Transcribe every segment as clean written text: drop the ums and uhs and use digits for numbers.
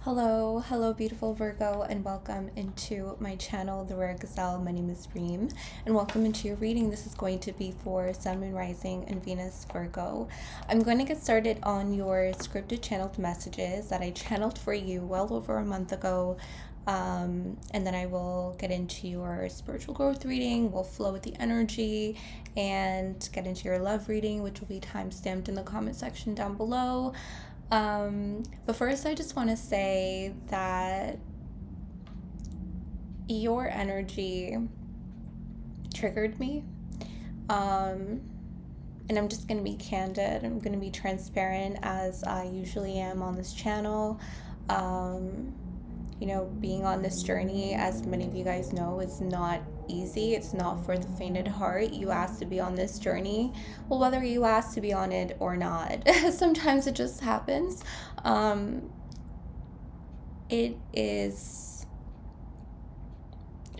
Hello, beautiful Virgo, and welcome into my channel, The Rare Gazelle. My name is Reem, and welcome into your reading. This is going to be for Sun, Moon, Rising, and Venus Virgo. I'm going to get started on your scripted channeled messages that I channeled for you well over a month ago. And then I will get into your spiritual growth reading. We'll flow with the energy and get into your love reading, which will be time stamped in the comment section down below. But first, I just want to say that your energy triggered me. And I'm just going to be candid. I'm going to be transparent as I usually am on this channel. Being on this journey, as many of you guys know, is not easy. It's not for the faint of heart. You asked to be on this journey. Well, whether you asked to be on it or not, sometimes it just happens. It is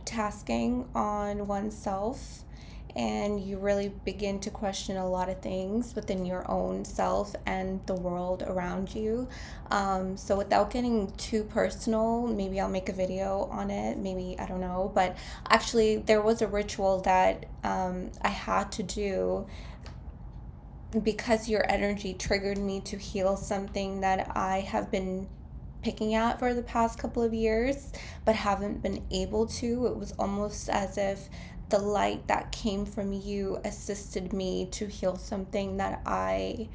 tasking on oneself, and you really begin to question a lot of things within your own self and the world around you. So without getting too personal, maybe I'll make a video on it, maybe, I don't know. But actually, there was a ritual that I had to do because your energy triggered me to heal something that I have been picking at for the past couple of years, but haven't been able to. It was almost as if the light that came from you assisted me to heal something that I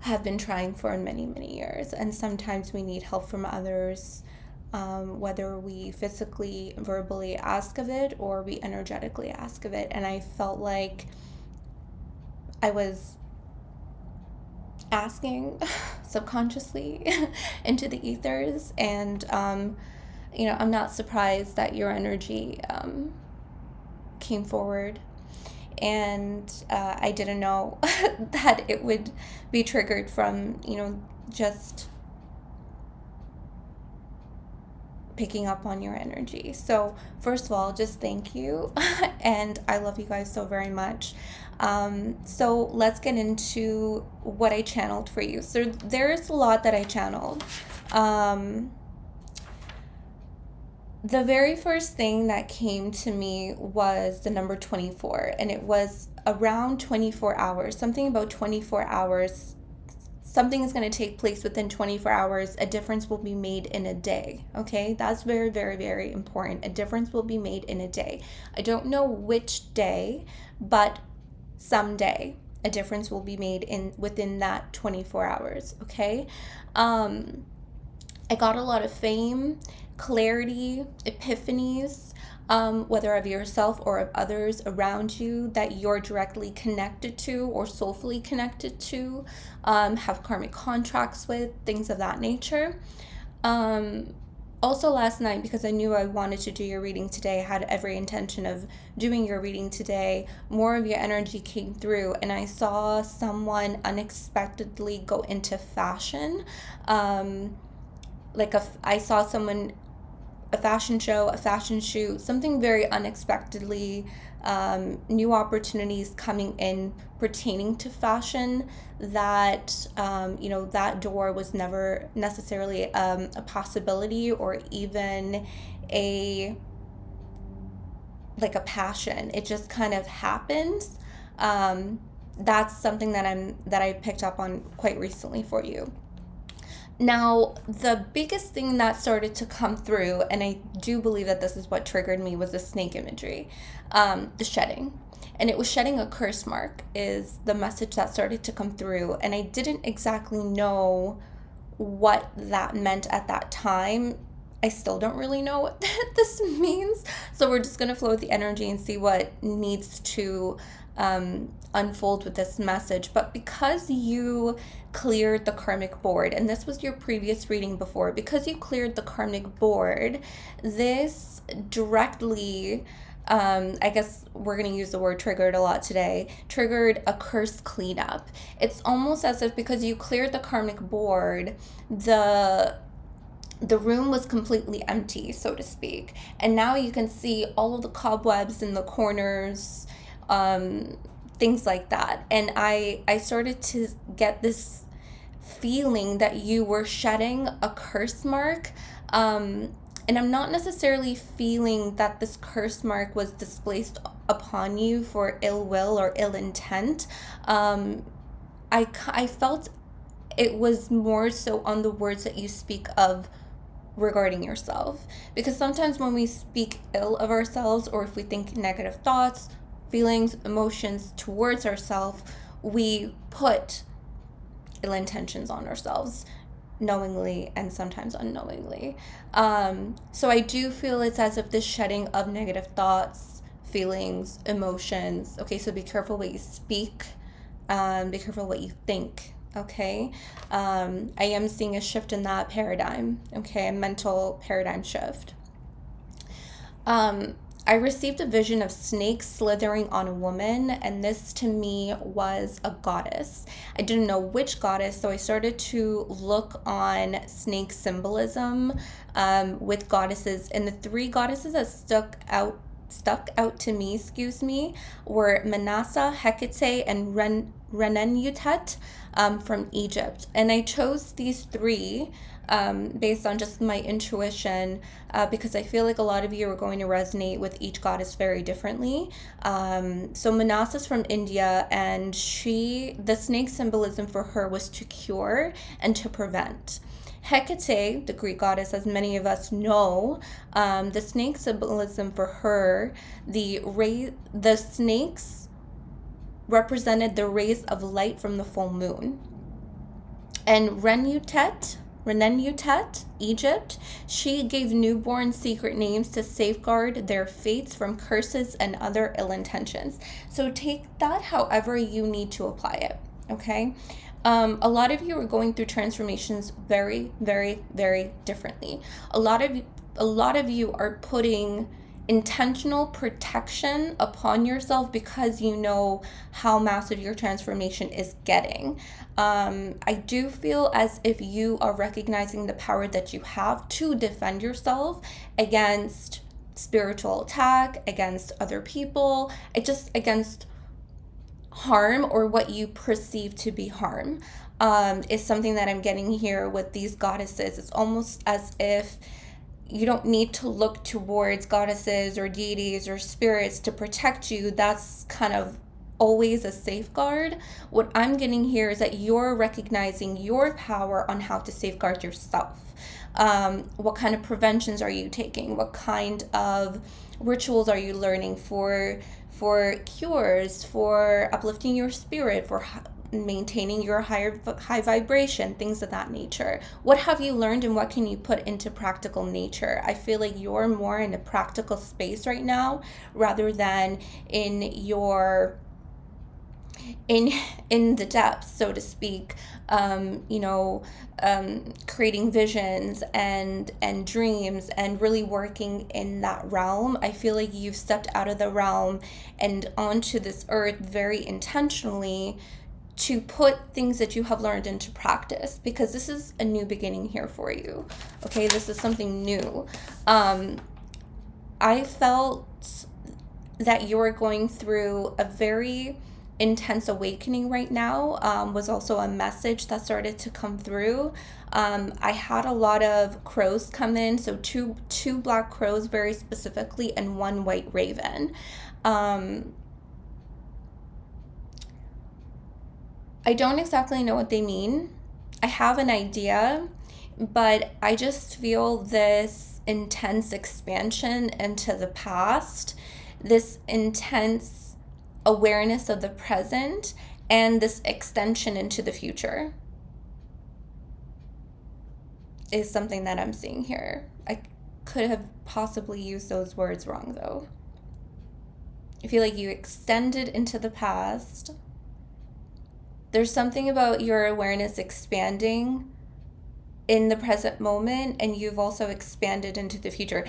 have been trying for many, many years. And sometimes we need help from others, whether we physically, verbally ask of it or we energetically ask of it. And I felt like I was asking subconsciously into the ethers, and I'm not surprised that your energy came forward, and I didn't know that it would be triggered from just picking up on your energy. So first of all, just thank you and I love you guys so very much. So let's get into what I channeled for you. So there's a lot that I channeled. The very first thing that came to me was the number 24, and it was around 24 hours, something about 24 hours. Something is going to take place within 24 hours. A difference will be made in a day. Okay, that's very, very, very important. A difference will be made in a day. I don't know which day, but someday a difference will be made within that 24 hours. Okay. I got a lot of fame, clarity, epiphanies, whether of yourself or of others around you that you're directly connected to or soulfully connected to, have karmic contracts with, things of that nature. Also last night, because I knew I wanted to do your reading today, I had every intention of doing your reading today, more of your energy came through, and I saw someone unexpectedly go into fashion. I saw someone, a fashion show, a fashion shoot, something very unexpectedly, new opportunities coming in pertaining to fashion that, that door was never necessarily a possibility or even a passion. It just kind of happens. That's something that I picked up on quite recently for you. Now, the biggest thing that started to come through, and I do believe that this is what triggered me, was the snake imagery, the shedding. And it was shedding a curse mark is the message that started to come through. And I didn't exactly know what that meant at that time. I still don't really know what this means. So we're just going to flow with the energy and see what needs to unfold with this message. But because you cleared the karmic board, and this was your previous reading before, because you cleared the karmic board, this directly, I guess we're going to use the word triggered a lot today, triggered a curse cleanup. It's almost as if because you cleared the karmic board, the room was completely empty, so to speak. And now you can see all of the cobwebs in the corners, things like that. And I started to get this feeling that you were shedding a curse mark. And I'm not necessarily feeling that this curse mark was displaced upon you for ill will or ill intent. I felt it was more so on the words that you speak of regarding yourself. Because sometimes when we speak ill of ourselves, or if we think negative thoughts, feelings, emotions towards ourselves, we put ill intentions on ourselves, knowingly and sometimes unknowingly. So I do feel it's as if this shedding of negative thoughts, feelings, emotions. Okay, so be careful what you speak, be careful what you think. Okay, I am seeing a shift in that paradigm. Okay, a mental paradigm shift. I received a vision of snakes slithering on a woman, and this to me was a goddess. I didn't know which goddess, so I started to look on snake symbolism with goddesses, and the three goddesses that stuck out to me, were Manasseh, Hecate, and Renenutet from Egypt. And I chose these three based on just my intuition, because I feel like a lot of you are going to resonate with each goddess very differently. So Manasseh's from India, and the snake symbolism for her was to cure and to prevent. Hecate, the Greek goddess, as many of us know, the snake symbolism for her, the snakes represented the rays of light from the full moon. And Renenutet, Egypt, she gave newborn secret names to safeguard their fates from curses and other ill intentions. So take that however you need to apply it, okay? A lot of you are going through transformations very, very, very differently. A lot of you are putting intentional protection upon yourself because you know how massive your transformation is getting. I do feel as if you are recognizing the power that you have to defend yourself against spiritual attack, against other people, against harm or what you perceive to be harm, is something that I'm getting here with these goddesses. It's almost as if you don't need to look towards goddesses or deities or spirits to protect you. That's kind of always a safeguard. What I'm getting here is that you're recognizing your power on how to safeguard yourself. What kind of preventions are you taking? What kind of rituals are you learning for cures, for uplifting your spirit, for maintaining your high vibration, things of that nature? What have you learned and what can you put into practical nature? I feel like you're more in a practical space right now rather than in your in the depths, so to speak, creating visions and dreams and really working in that realm. I feel like you've stepped out of the realm and onto this earth very intentionally to put things that you have learned into practice, because this is a new beginning here for you. Okay, this is something new. I felt that you are going through a very intense awakening right now. Was also a message that started to come through. I had a lot of crows come in, so two black crows very specifically and one white raven. I don't exactly know what they mean. I have an idea, but I just feel this intense expansion into the past, this intense awareness of the present, and this extension into the future is something that I'm seeing here. I could have possibly used those words wrong, though. I feel like you extended into the past. There's something about your awareness expanding in the present moment, and you've also expanded into the future.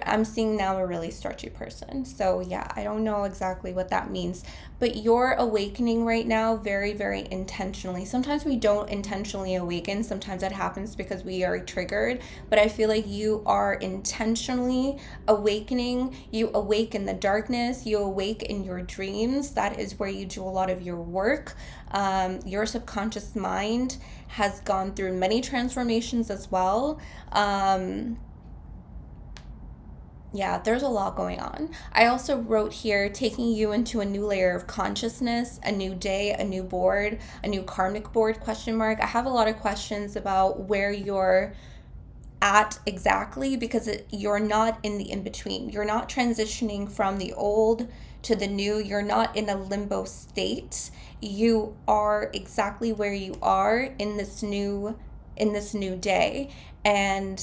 I'm seeing now a really stretchy person. So yeah, I don't know exactly what that means, but you're awakening right now very, very intentionally. Sometimes we don't intentionally awaken. Sometimes that happens because we are triggered, but I feel like you are intentionally awakening. You awake in the darkness. You awake in your dreams. That is where you do a lot of your work. Your subconscious mind has gone through many transformations as well. Yeah, there's a lot going on. I also wrote here, taking you into a new layer of consciousness, a new day, a new board, a new karmic board, question mark. I have a lot of questions about where you're at exactly, because you're not in the in-between. You're not transitioning from the old to the new. You're not in a limbo state. You are exactly where you are in this new day. And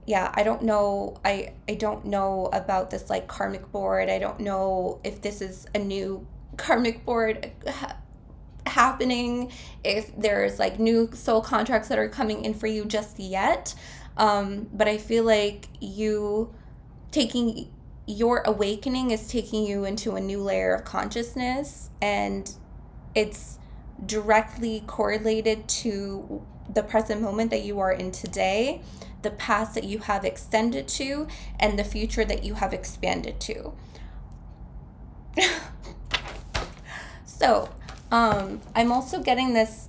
yeah, I don't know. I don't know about this like karmic board. I don't know if this is a new karmic board happening, if there's like new soul contracts that are coming in for you just yet. But I feel like your awakening is taking you into a new layer of consciousness, and it's directly correlated to the present moment that you are in today, the past that you have extended to, and the future that you have expanded to. So, I'm also getting this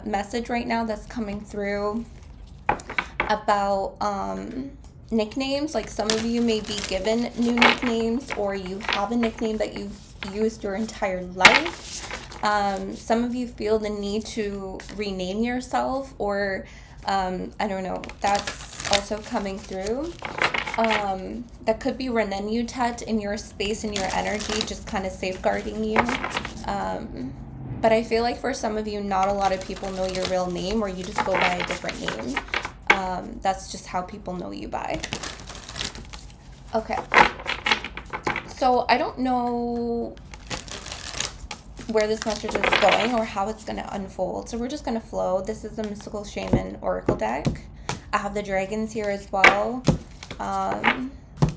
message right now that's coming through about nicknames. Like, some of you may be given new nicknames, or you have a nickname that you've used your entire life. Some of you feel the need to rename yourself, or I don't know, that's also coming through. That could be Renenutet in your space and your energy, just kind of safeguarding you. But I feel like for some of you, not a lot of people know your real name, or you just go by a different name. That's just how people know you by. Okay. So I don't know where this message is going or how it's going to unfold. So we're just going to flow. This is the Mystical Shaman Oracle deck. I have the dragons here as well. And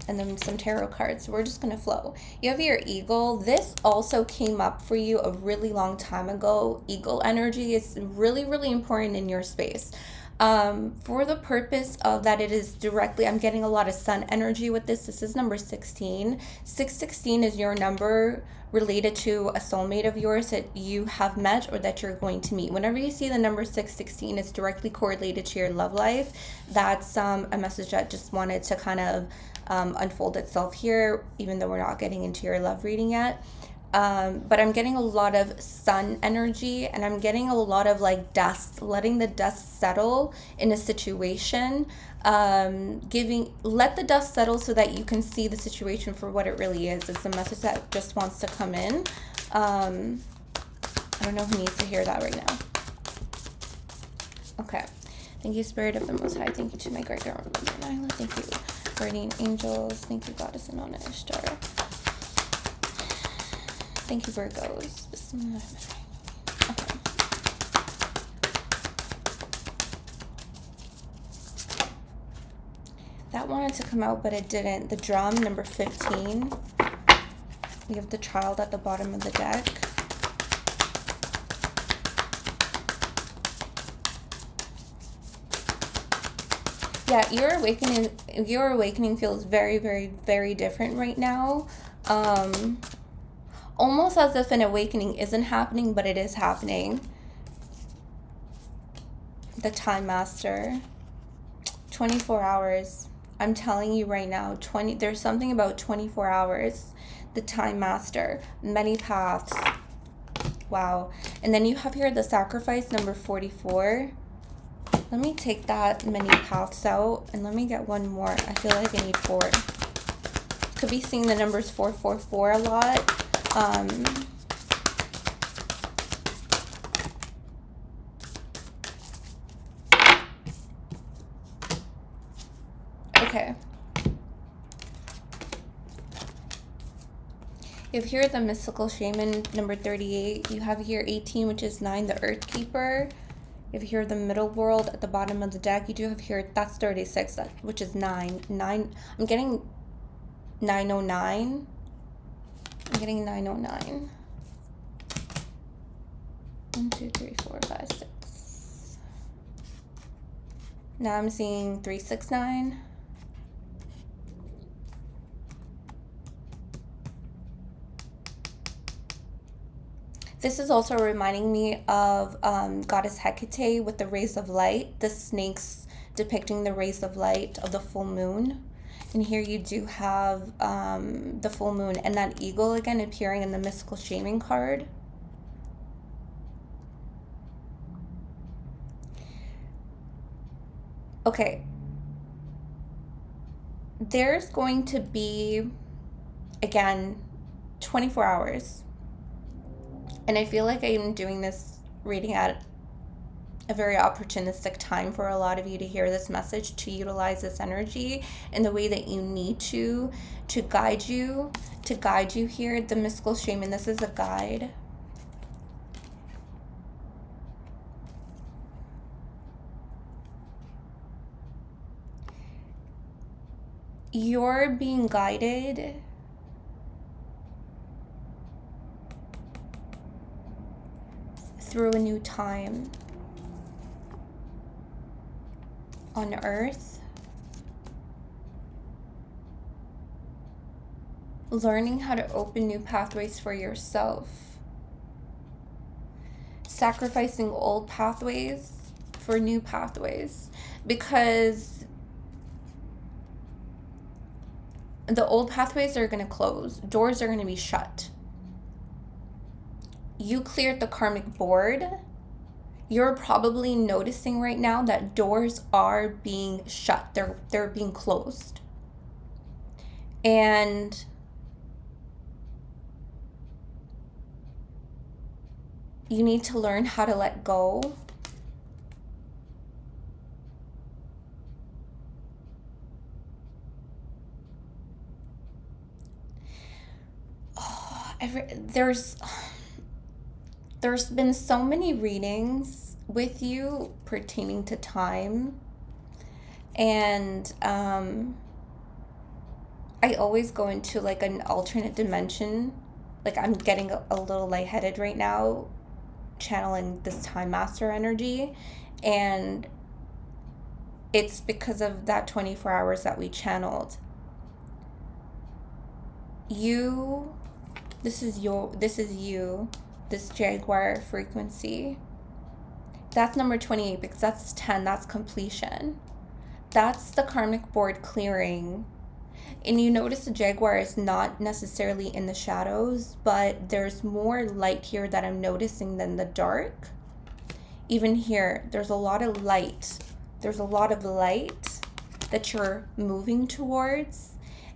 then some tarot cards. So we're just going to flow. You have your eagle. This also came up for you a really long time ago. Eagle energy is really, really important in your space. For the purpose of that, it is directly, I'm getting a lot of sun energy with this. This is number 16. 616 is your number related to a soulmate of yours that you have met or that you're going to meet. Whenever you see the number 616, it's directly correlated to your love life. That's a message that just wanted to kind of unfold itself here, even though we're not getting into your love reading yet. But I'm getting a lot of sun energy, and I'm getting a lot of like dust, letting the dust settle in a situation. Let the dust settle so that you can see the situation for what it really is. It's a message that just wants to come in. I don't know who needs to hear that right now. Okay. Thank you, Spirit of the Most High. Thank you to my great grandmother, Nyla. Thank you, guardian angels. Thank you, Goddess Inanna Ishtar. Thank you, Virgos. Okay. That wanted to come out, but it didn't. The drum, number 15. We have the child at the bottom of the deck. Yeah, your awakening feels very, very, very different right now. Almost as if an awakening isn't happening, but it is happening. The Time Master. 24 hours. I'm telling you right now, there's something about 24 hours. The Time Master. Many paths. Wow. And then you have here the Sacrifice, number 44. Let me take that many paths out, and let me get one more. I feel like I need 4. Could be seeing the numbers 444 a lot. Okay. You have here the Mystical Shaman, number 38. You have here 18, which is 9, the Earth Keeper. You have here the Middle World at the bottom of the deck. You do have here, that's 36, which is 9. I'm getting 909. I'm getting 909. 1, 2, 3, 4, 5, 6. Now I'm seeing 369. This is also reminding me of Goddess Hecate with the rays of light, the snakes depicting the rays of light of the full moon. And here you do have the full moon and that eagle again appearing in the mystical shaming card. Okay. There's going to be, again, 24 hours. And I feel like I'm doing this reading at a very opportunistic time for a lot of you to hear this message, to utilize this energy in the way that you need to guide you here. The mystical shaman, this is a guide. You're being guided through a new time on Earth, learning how to open new pathways for yourself, sacrificing old pathways for new pathways, because the old pathways are going to close, doors are going to be shut. You cleared the karmic board. You're probably noticing right now that doors are being shut. They're being closed. And you need to learn how to let go. There's been so many readings with you pertaining to time, and I always go into like an alternate dimension. Like I'm getting a little lightheaded right now, channeling this time master energy, and it's because of that 24 hours that we channeled. This is you, this Jaguar frequency. That's number 28 because that's 10, that's completion. That's the karmic board clearing. And you notice the Jaguar is not necessarily in the shadows, but there's more light here that I'm noticing than the dark. Even here, there's a lot of light. There's a lot of light that you're moving towards,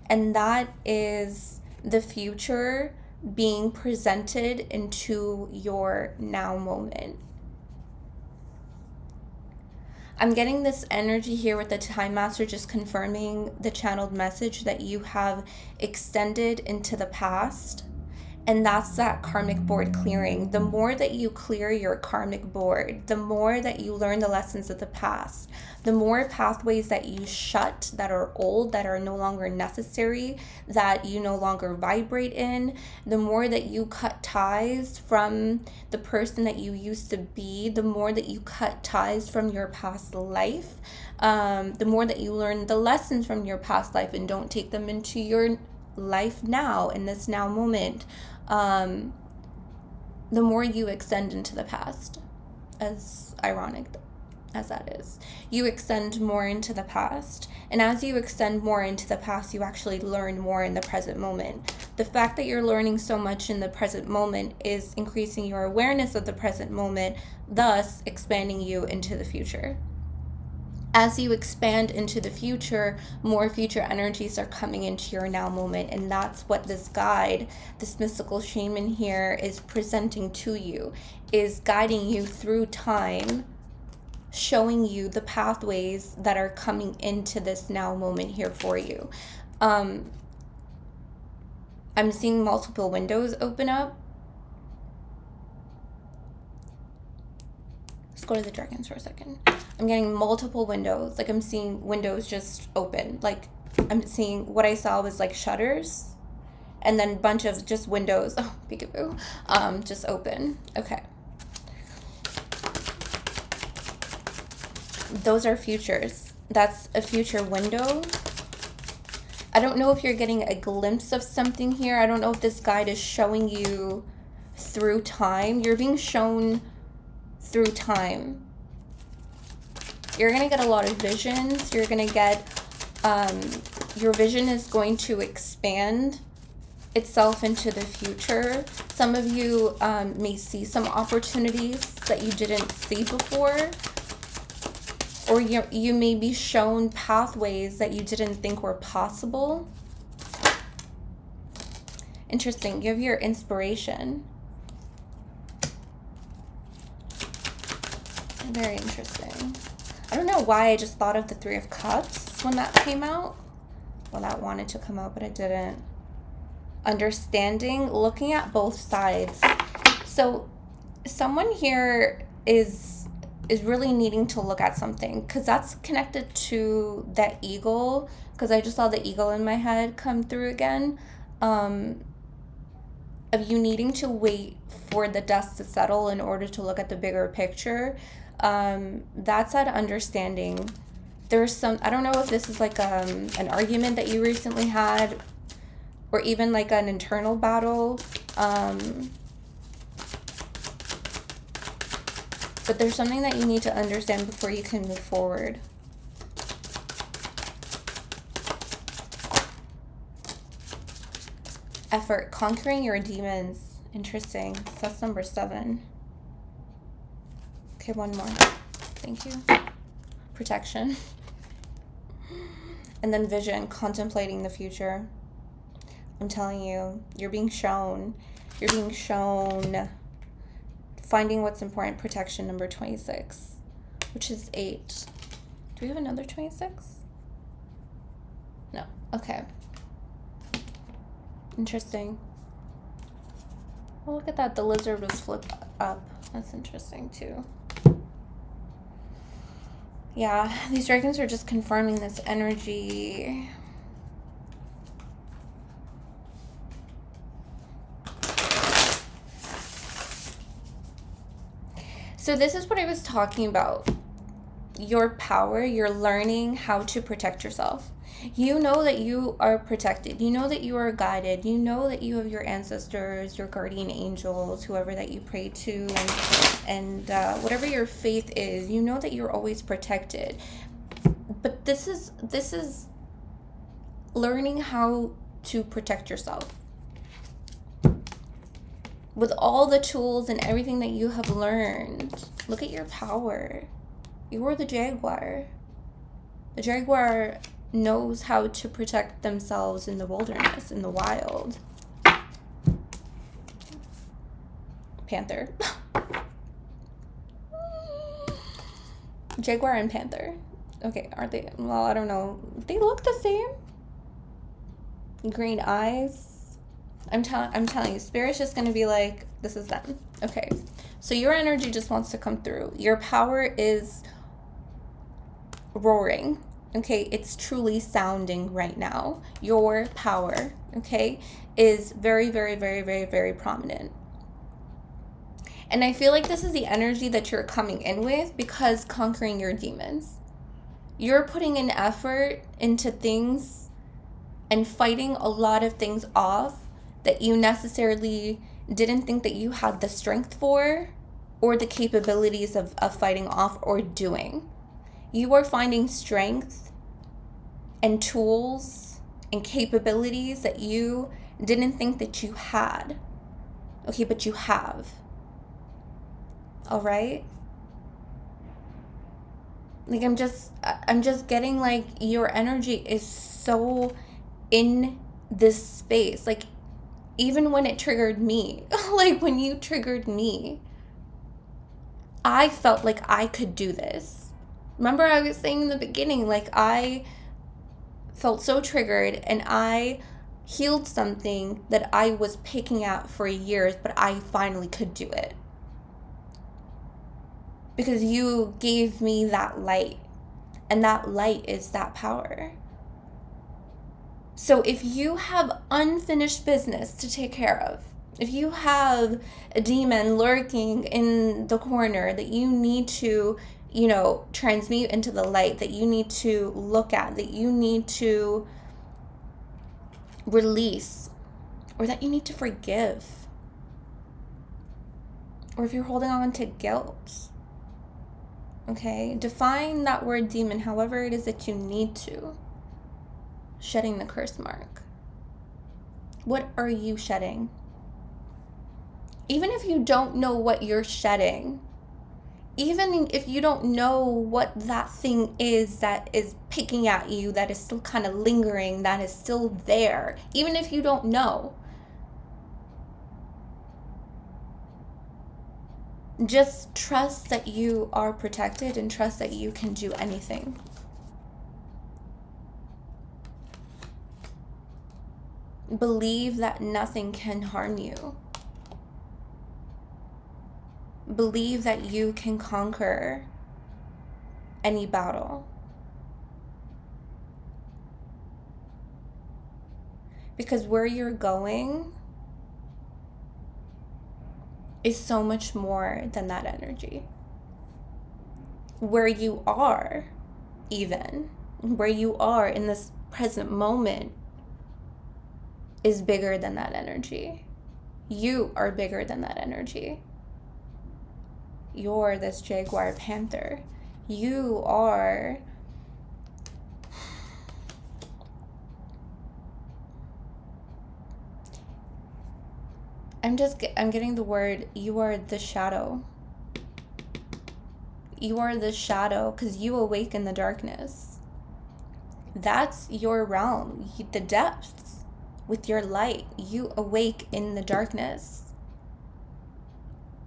and that is the future being presented into your now moment. I'm getting this energy here with the Time Master just confirming the channeled message that you have extended into the past. And that's that karmic board clearing. The more that you clear your karmic board, the more that you learn the lessons of the past, the more pathways that you shut that are old, that are no longer necessary, that you no longer vibrate in, the more that you cut ties from the person that you used to be, the more that you cut ties from your past life, the more that you learn the lessons from your past life and don't take them into your life now, in this now moment, the more you extend into the past. As ironic as that is, you extend more into the past, and as you extend more into the past, you actually learn more in the present moment. The fact that you're learning so much in the present moment is increasing your awareness of the present moment, thus expanding you into the future. As you expand into the future, more future energies are coming into your now moment. And that's what this guide, this mystical shaman here, is presenting to you, is guiding you through time, showing you the pathways that are coming into this now moment here for you. I'm seeing multiple windows open up. Let's go to the dragons for a second. I'm getting multiple windows. Like I'm seeing windows just open. Like I'm seeing, what I saw was like shutters and then a bunch of just windows. Oh, peekaboo. Just open. Okay. Those are futures. That's a future window. I don't know if you're getting a glimpse of something here. I don't know if this guide is showing you through time. You're being shown through time. You're going to get a lot of visions. You're going to get, your vision is going to expand itself into the future. Some of you may see some opportunities that you didn't see before. Or you may be shown pathways that you didn't think were possible. Interesting. You have your inspiration. Very interesting. I don't know why I just thought of the Three of Cups when that came out. Well, that wanted to come out, but it didn't. Understanding, looking at both sides. So someone here is really needing to look at something, because that's connected to that eagle, because I just saw the eagle in my head come through again, of you needing to wait for the dust to settle in order to look at the bigger picture. That's that understanding. There's some, I don't know if this is like an argument that you recently had, or even like an internal battle, but there's something that you need to understand before you can move forward. Effort, conquering your demons. Interesting. So that's number 7. Okay, one more. Thank you. Protection. And then vision, contemplating the future. I'm telling you, you're being shown. You're being shown. Finding what's important, protection, number 26, which is 8. Do we have another 26? No. Okay. Interesting. Well, look at that. The lizard was flipped up. That's interesting too. Yeah, these dragons are just confirming this energy. So this is what I was talking about. Your power, you're learning how to protect yourself. You know that you are protected. You know that you are guided. You know that you have your ancestors, your guardian angels, whoever that you pray to, and whatever your faith is, you know that you're always protected. But this is learning how to protect yourself. With all the tools and everything that you have learned, look at your power. You are the jaguar. The jaguar knows how to protect themselves in the wilderness, in the wild. Panther. Jaguar and panther. Okay, aren't they? Well, I don't know. They look the same. Green eyes. I'm telling you, Spirit's just going to be like, this is them. Okay, so your energy just wants to come through. Your power is roaring. Okay, it's truly sounding right now. Your power, okay, is very, very, very, very, very prominent. And I feel like this is the energy that you're coming in with, because conquering your demons. You're putting an effort into things and fighting a lot of things off that you necessarily didn't think that you had the strength for, or the capabilities of fighting off or doing. You are finding strength and tools and capabilities that you didn't think that you had. Okay, but you have. All right? Like, I'm just getting like your energy is so in this space. Like, even when it triggered me, like when you triggered me, I felt like I could do this. Remember I was saying in the beginning, like I felt so triggered and I healed something that I was picking at for years, but I finally could do it. Because you gave me that light, and that light is that power. So if you have unfinished business to take care of, if you have a demon lurking in the corner that you need to, transmute into the light, that you need to look at, that you need to release, or that you need to forgive, or if you're holding on to guilt. Okay, define that word demon however it is that you need to. Shedding the curse mark. What are you shedding? Even if you don't know what you're shedding, even if you don't know what that thing is that is picking at you, that is still kind of lingering, that is still there, even if you don't know, just trust that you are protected and trust that you can do anything. Believe that nothing can harm you. Believe that you can conquer any battle. Because where you're going is so much more than that energy. Where you are, even, where you are in this present moment is bigger than that energy. You are bigger than that energy. You're this jaguar panther. You are I'm getting the word, you are the shadow. You are the shadow because you awaken the darkness. That's your realm, the depths. With your light, you awake in the darkness.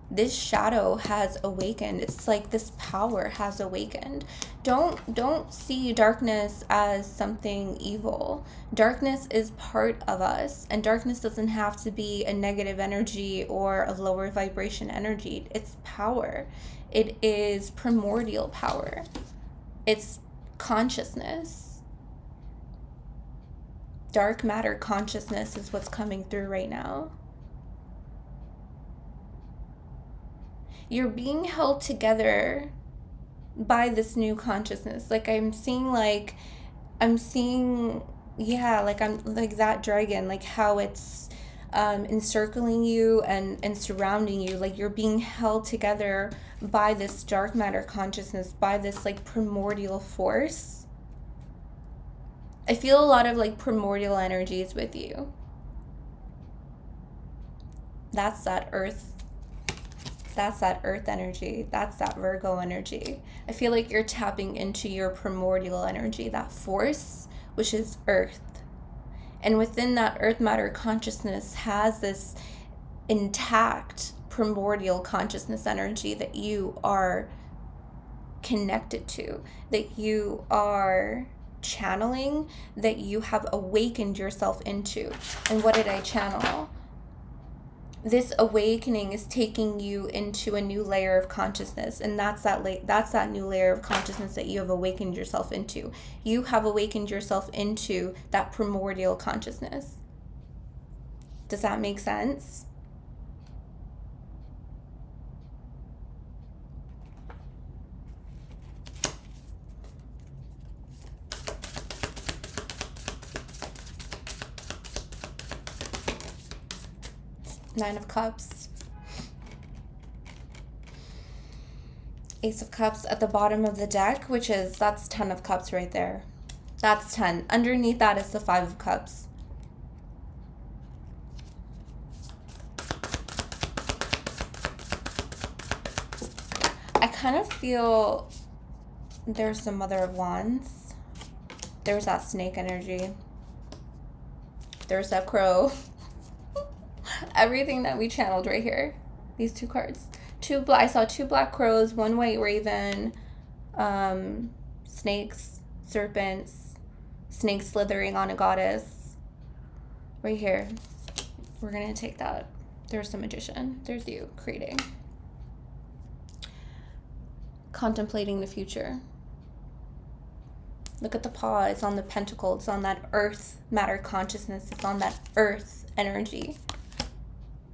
This shadow has awakened. It's like this power has awakened. Don't see darkness as something evil. Darkness is part of us, and darkness doesn't have to be a negative energy or a lower vibration energy. It's power. It is primordial power. It's consciousness. Dark matter consciousness is what's coming through right now. You're being held together by this new consciousness. Like I'm seeing I'm like that dragon, like how it's encircling you and surrounding you. Like you're being held together by this dark matter consciousness, by this like primordial force. I feel a lot of like primordial energies with you. That's that earth energy. That's that Virgo energy. I feel like you're tapping into your primordial energy, that force, which is earth. And within that earth matter consciousness has this intact primordial consciousness energy that you are connected to, that you are channeling, that you have awakened yourself into. And what did I channel? This awakening is taking you into a new layer of consciousness, and that's that new layer of consciousness that you have awakened yourself into. You have awakened yourself into that primordial consciousness. Does that make sense? Nine of Cups. Ace of Cups at the bottom of the deck, that's 10 of Cups right there. That's 10. Underneath that is the 5 of Cups. I kind of feel there's the Mother of Wands. There's that snake energy. There's that crow. Everything that we channeled right here. These two cards. I saw 2 black crows, 1 white raven, snakes, serpents, snakes slithering on a goddess. Right here. We're going to take that. There's the Magician. There's you creating. Contemplating the future. Look at the paw. It's on the pentacle. It's on that earth matter consciousness. It's on that earth energy.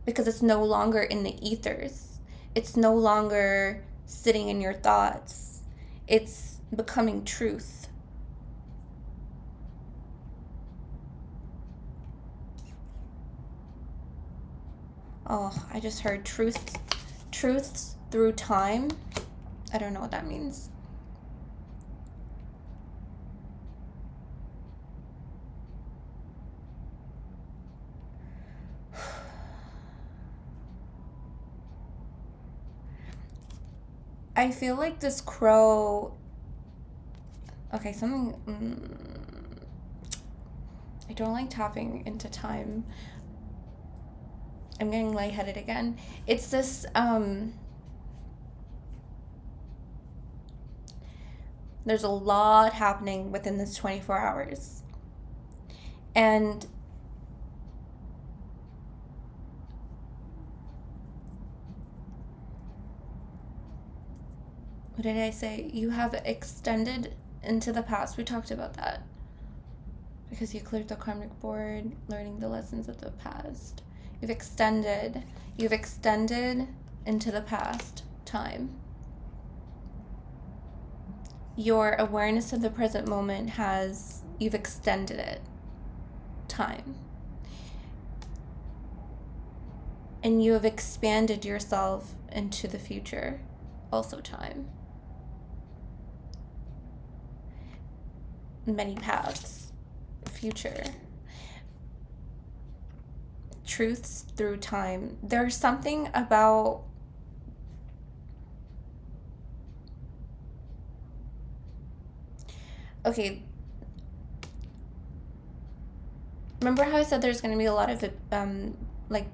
Because it's no longer in the ethers. It's no longer sitting in your thoughts. It's becoming truth. Oh, I just heard truth Truths through time. I don't know what that means. I feel like this crow... Okay, something... I don't like tapping into time. I'm getting lightheaded again. It's this... There's a lot happening within this 24 hours. And... What did I say? You have extended into the past. We talked about that. Because you cleared the karmic board, learning the lessons of the past. You've extended into the past time. Your awareness of the present moment you've extended it time. And you have expanded yourself into the future, also time. Many paths, future. Truths through time. There's something about okay. Remember how I said there's going to be a lot of like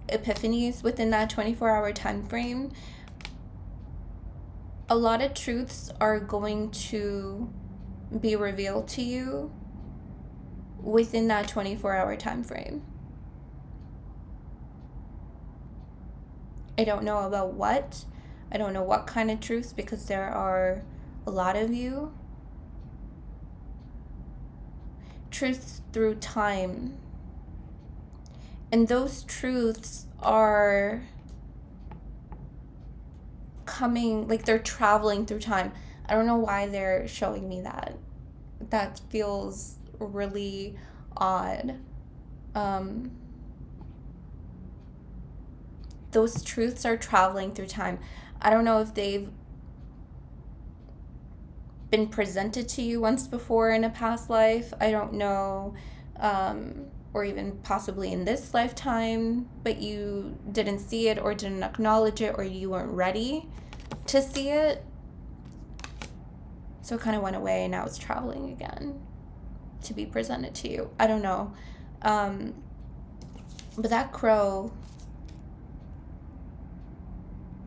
epiphanies within that 24-hour time frame? A lot of truths are going to be revealed to you within that 24-hour time frame. I don't know about what. I don't know what kind of truths, because there are a lot of you. Truths through time. And those truths are coming, like they're traveling through time. I don't know why they're showing me that. That feels really odd. Those truths are traveling through time. I don't know if they've been presented to you once before in a past life. I don't know, or even possibly in this lifetime, but you didn't see it or didn't acknowledge it, or you weren't ready to see it. So it kind of went away and now it's traveling again to be presented to you. I don't know. But that crow...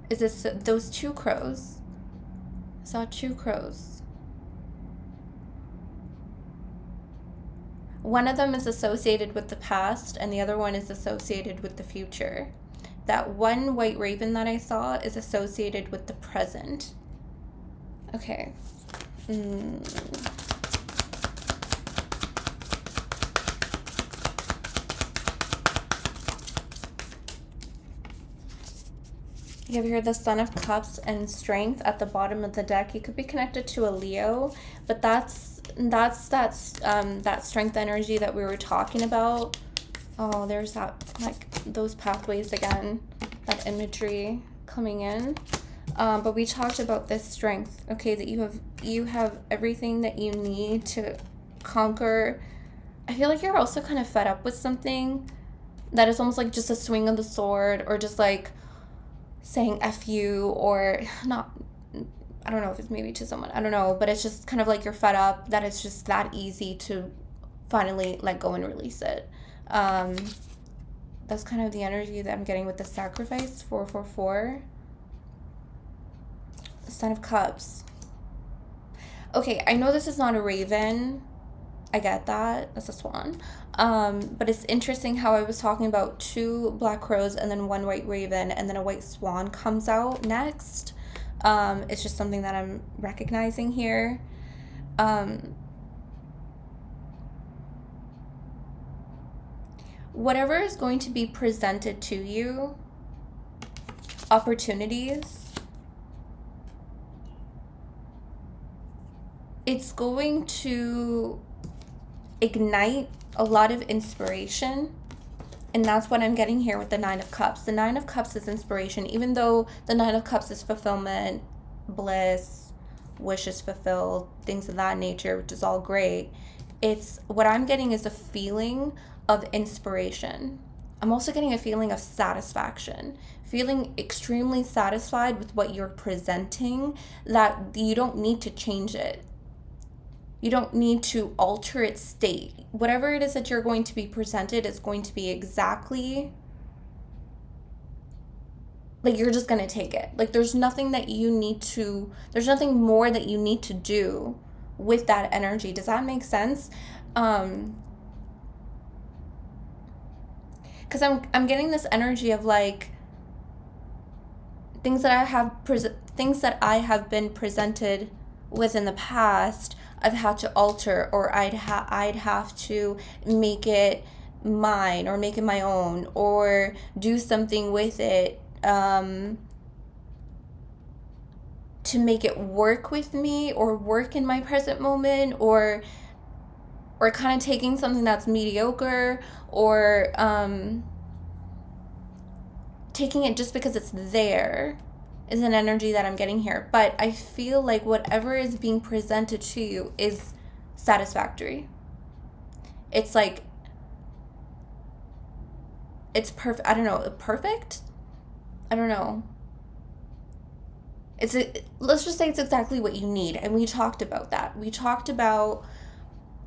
Is this those two crows? I saw two crows. One of them is associated with the past and the other one is associated with the future. That one white raven that I saw is associated with the present. Okay. You have here the Son of Cups and Strength at the bottom of the deck. You could be connected to a Leo, but that's that strength energy that we were talking about. Oh, there's that, like, those pathways again, that imagery coming in. But we talked about this strength, okay, that you have everything that you need to conquer. I feel like you're also kind of fed up with something that is almost like just a swing of the sword, or just like saying F you, or not, I don't know if it's maybe to someone, I don't know, but it's just kind of like you're fed up that it's just that easy to finally let go and release it. That's kind of the energy that I'm getting with the Sacrifice, 444. Son of Cups. Okay, I know this is not a raven. I get that. That's a swan. But it's interesting how I was talking about two black crows and then one white raven and then a white swan comes out next. It's just something that I'm recognizing here. Whatever is going to be presented to you, opportunities, it's going to ignite a lot of inspiration And that's what I'm getting here with the Nine of Cups. The Nine of Cups is inspiration, even though the Nine of Cups is fulfillment, bliss, wishes fulfilled, things of that nature, which is all great. It's what I'm getting is a feeling of inspiration. I'm also getting a feeling of satisfaction, feeling extremely satisfied with what you're presenting, that you don't need to change it. You don't need to alter its state. Whatever it is that you're going to be presented is going to be exactly like you're just going to take it. Like there's nothing more that you need to do with that energy. Does that make sense? Because I'm getting this energy of like things that I have been presented with in the past. I've had to alter, or I'd have to make it mine, or make it my own, or do something with it to make it work with me or work in my present moment, or kind of taking something that's mediocre, or taking it just because it's there is an energy that I'm getting here. But I feel like whatever is being presented to you is satisfactory. It's like, it's perfect. I don't know, perfect? I don't know. Let's just say it's exactly what you need. And we talked about that. We talked about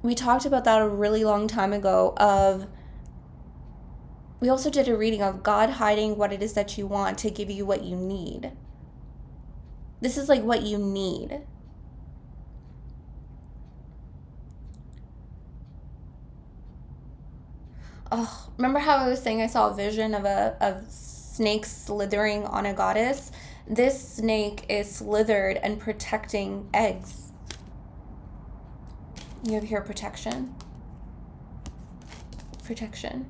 that a really long time ago. We also did a reading of God hiding what it is that you want to give you what you need. This is like what you need. Oh, remember how I was saying I saw a vision of a snake slithering on a goddess? This snake is slithered and protecting eggs. You have here protection. Protection.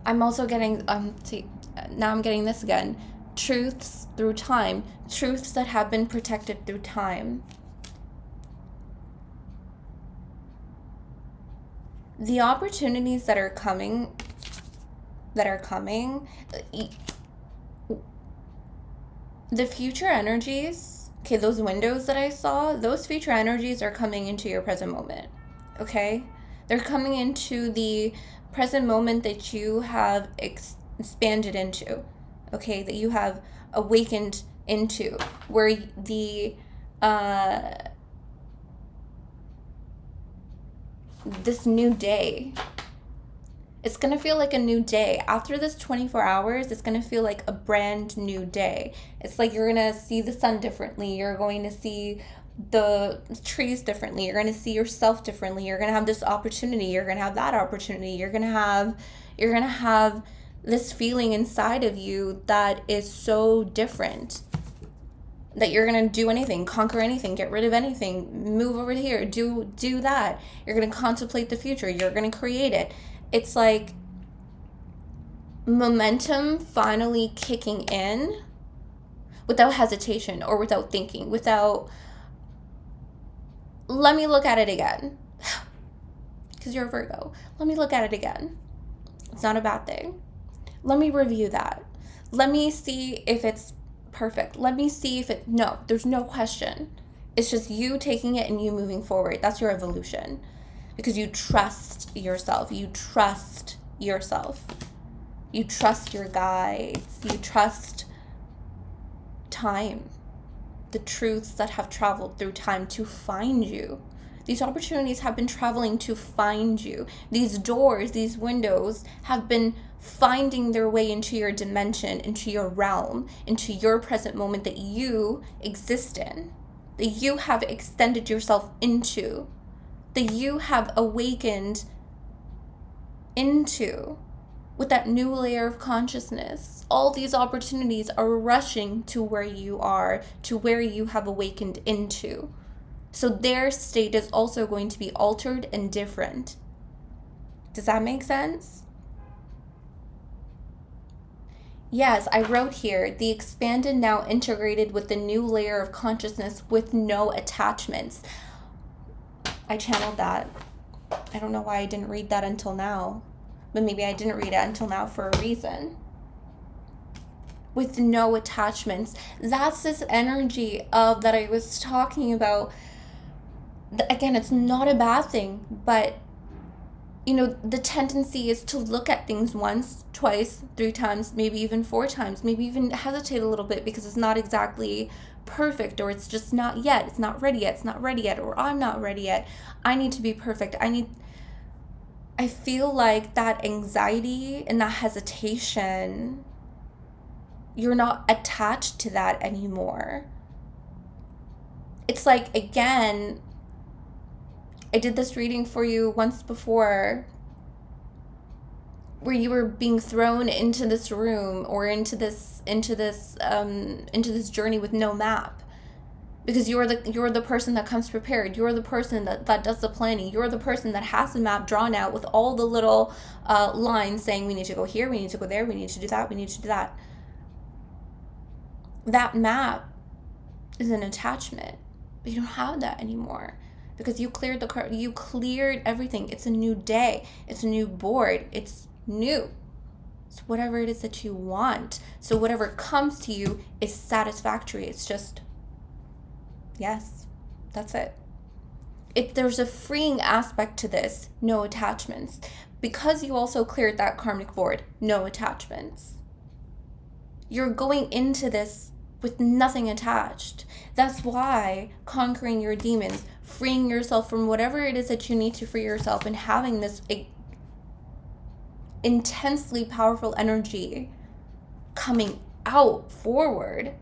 I'm also getting, now I'm getting this again. Truths through time. Truths that have been protected through time. The opportunities that are coming, the future energies, okay, those windows that I saw, those future energies are coming into your present moment, okay? They're coming into the present moment that you have expanded into, okay, that you have awakened into, where this new day, it's going to feel like a new day. After this 24 hours, it's going to feel like a brand new day. It's like you're going to see the sun differently. You're going to see the trees differently. You're going to see yourself differently. You're going to have this opportunity. You're going to have that opportunity. You're going to have this feeling inside of you that is so different, that you're going to do anything, conquer anything, get rid of anything, move over here, do that. You're going to contemplate the future. You're going to create it. It's like momentum finally kicking in without hesitation, or without thinking, without, let me look at it again. Because you're a Virgo. Let me look at it again. It's not a bad thing. Let me review that. Let me see if it's perfect. Let me see if no, there's no question. It's just you taking it and you moving forward. That's your evolution. Because you trust yourself. You trust yourself. You trust your guides. You trust time. The truths that have traveled through time to find you. These opportunities have been traveling to find you. These doors, these windows have been finding their way into your dimension, into your realm, into your present moment that you exist in, that you have extended yourself into, that you have awakened into with that new layer of consciousness. All these opportunities are rushing to where you are, to where you have awakened into. So their state is also going to be altered and different. Does that make sense? Yes, I wrote here, the expanded now integrated with the new layer of consciousness with no attachments. I channeled that. I don't know why I didn't read that until now, but maybe I didn't read it until now for a reason. With no attachments. That's this energy of that I was talking about. Again, it's not a bad thing, but you know, the tendency is to look at things once, twice, 3 times, maybe even 4 times, maybe even hesitate a little bit because it's not exactly perfect, or it's just not yet, it's not ready yet, it's not ready yet, or I'm not ready yet, I need to be perfect. I feel like that anxiety and that hesitation, you're not attached to that anymore. It's like, again, I did this reading for you once before where you were being thrown into this room or into this journey with no map, because you're the person that comes prepared, you're the person that does the planning, you're the person that has the map drawn out with all the little lines saying we need to go here, we need to go there, we need to do that, we need to do that. That map is an attachment, but you don't have that anymore because you cleared you cleared everything. It's a new day, it's a new board, it's new. It's whatever it is that you want. So whatever comes to you is satisfactory. It's just, yes, that's it. There's a freeing aspect to this, no attachments. Because you also cleared that karmic board, no attachments. You're going into this with nothing attached. That's why conquering your demons, freeing yourself from whatever it is that you need to free yourself, and having this intensely powerful energy coming out forward,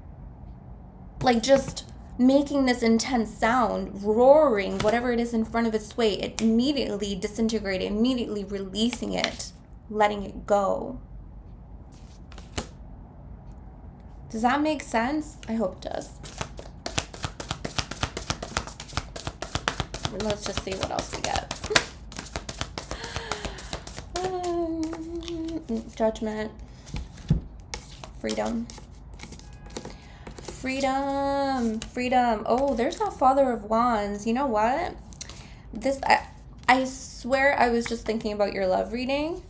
like just making this intense sound, roaring whatever it is in front of its way, it immediately disintegrating, immediately releasing it, letting it go. Does that make sense? I hope it does. Let's just see what else we get. Judgment. Freedom. Freedom. Oh, there's that Father of Wands. You know what? I swear I was just thinking about your love reading,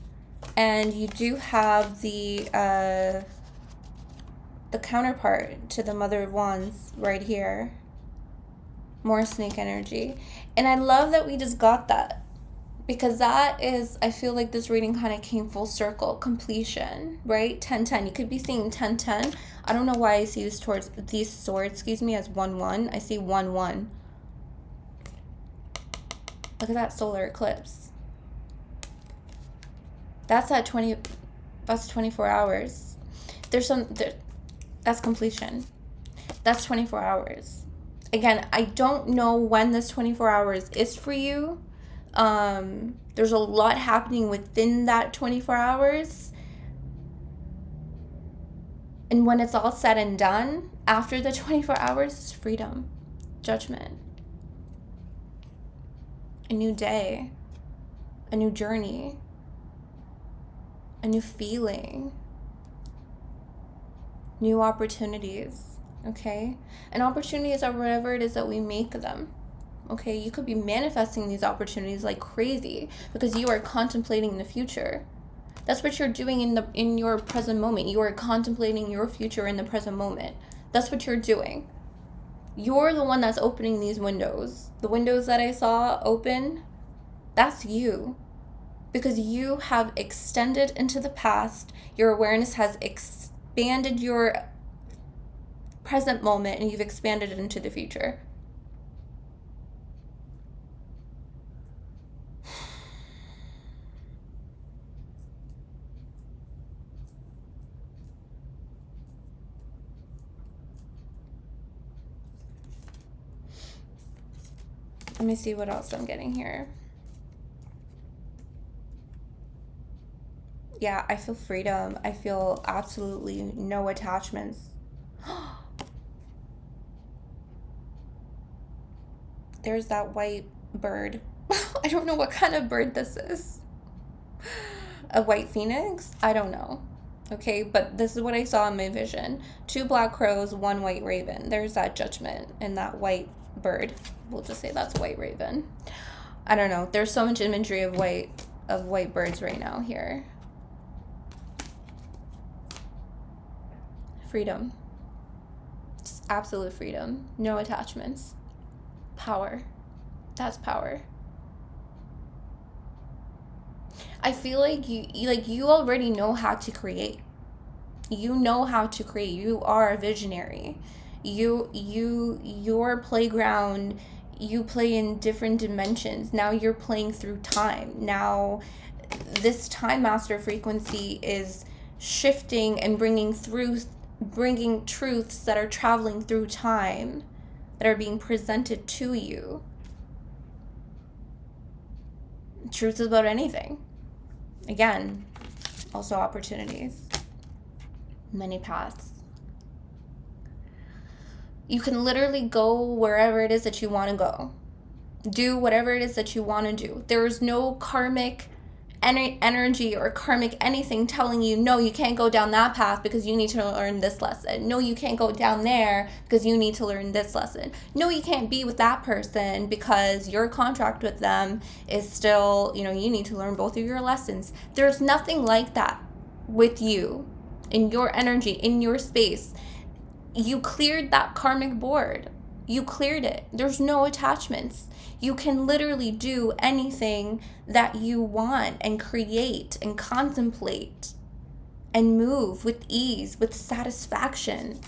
and you do have the counterpart to the Mother of Wands right here. More snake energy. And I love that we just got that, because that is, I feel like this reading kind of came full circle. Completion, right? 10-10. You could be seeing 10-10. I don't know why I see these swords, as 1-1. I see 1-1. Look at that solar eclipse. That's at 24 hours. That's completion. That's 24 hours. Again, I don't know when this 24 hours is for you. There's a lot happening within that 24 hours. And when it's all said and done, after the 24 hours, is freedom, judgment, a new day, a new journey, a new feeling, new opportunities, okay? And opportunities are whatever it is that we make them, okay? You could be manifesting these opportunities like crazy because you are contemplating the future. That's what you're doing in your present moment. You are contemplating your future in the present moment. That's what you're doing. You're the one that's opening these windows. The windows that I saw open, that's you. Because you have extended into the past. Your awareness has expanded your present moment, and you've expanded it into the future. Let me see what else I'm getting here. Yeah, I feel freedom. I feel absolutely no attachments. There's that white bird. I don't know what kind of bird this is. A white phoenix? I don't know. Okay, but this is what I saw in my vision. 2 black crows, 1 white raven. There's that judgment and that white bird. We'll just say that's white raven. I don't know. There's so much imagery of white birds right now here. Freedom. Just absolute freedom. No attachments. Power. That's power. I feel like you already know how to create. You know how to create. You are a visionary. Your playground, you play in different dimensions. Now you're playing through time. Now this time master frequency is shifting and bringing truths that are traveling through time, that are being presented to you. Truth is about anything. Again, also opportunities. Many paths. You can literally go wherever it is that you want to go. Do whatever it is that you want to do. There is no karmic energy or karmic anything telling you, no, you can't go down that path because you need to learn this lesson. No, you can't go down there because you need to learn this lesson. No, you can't be with that person because your contract with them is still, you need to learn both of your lessons. There's nothing like that with you, in your energy, in your space. You cleared that karmic board. You cleared it. There's no attachments. You can literally do anything that you want and create and contemplate and move with ease, with satisfaction.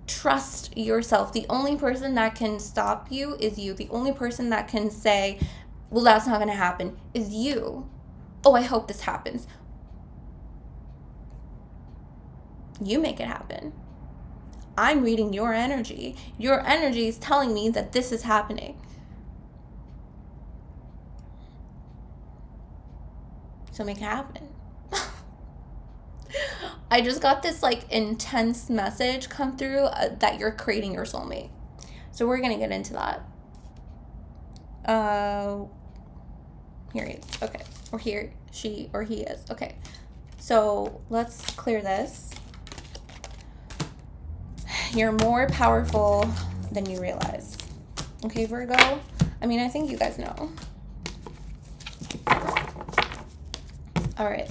Trust yourself. The only person that can stop you is you. The only person that can say, well, that's not going to happen, is you. Oh, I hope this happens. You make it happen. I'm reading your energy. Your energy is telling me that this is happening. So make it happen. I just got this intense message come through that you're creating your soulmate. So we're going to get into that. Here he is. Okay. Or here, she or he is. Okay. So let's clear this. You're more powerful than you realize. Okay, Virgo? I think you guys know. All right.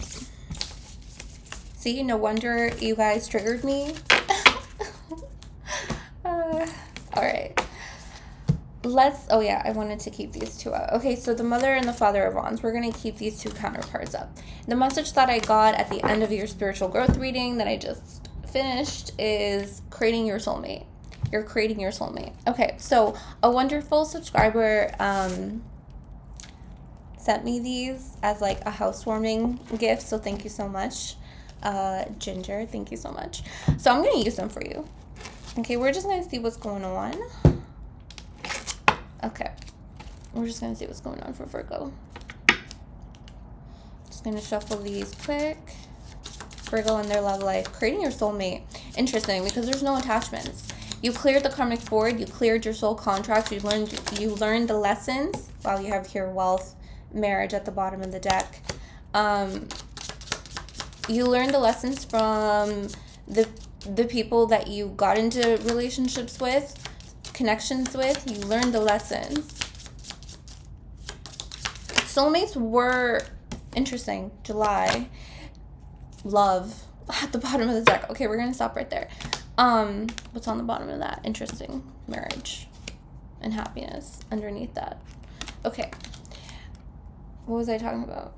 See, no wonder you guys triggered me. All right. I wanted to keep these two out. Okay, so the Mother and the Father of Wands, we're going to keep these two counterparts up. The message that I got at the end of your spiritual growth reading that I just finished is creating your soulmate. You're creating your soulmate. Okay, so a wonderful subscriber sent me these as a housewarming gift, so thank you so much. Ginger, thank you so much. So I'm going to use them for you. Okay, we're just going to see what's going on. Okay, we're just going to see what's going on for Virgo. Just going to shuffle these quick. Virgo and their love life, creating your soulmate. Interesting, because there's no attachments. You cleared the karmic board. You cleared your soul contracts. You learned the lessons. Wow, you have here wealth, marriage at the bottom of the deck. You learned the lessons from the people that you got into relationships with, connections with. You learned the lessons. Soulmates were interesting. July. Love at the bottom of the deck. Okay, we're gonna stop right there. What's on the bottom of that? Interesting. Marriage and happiness underneath that. Okay, what was I talking about?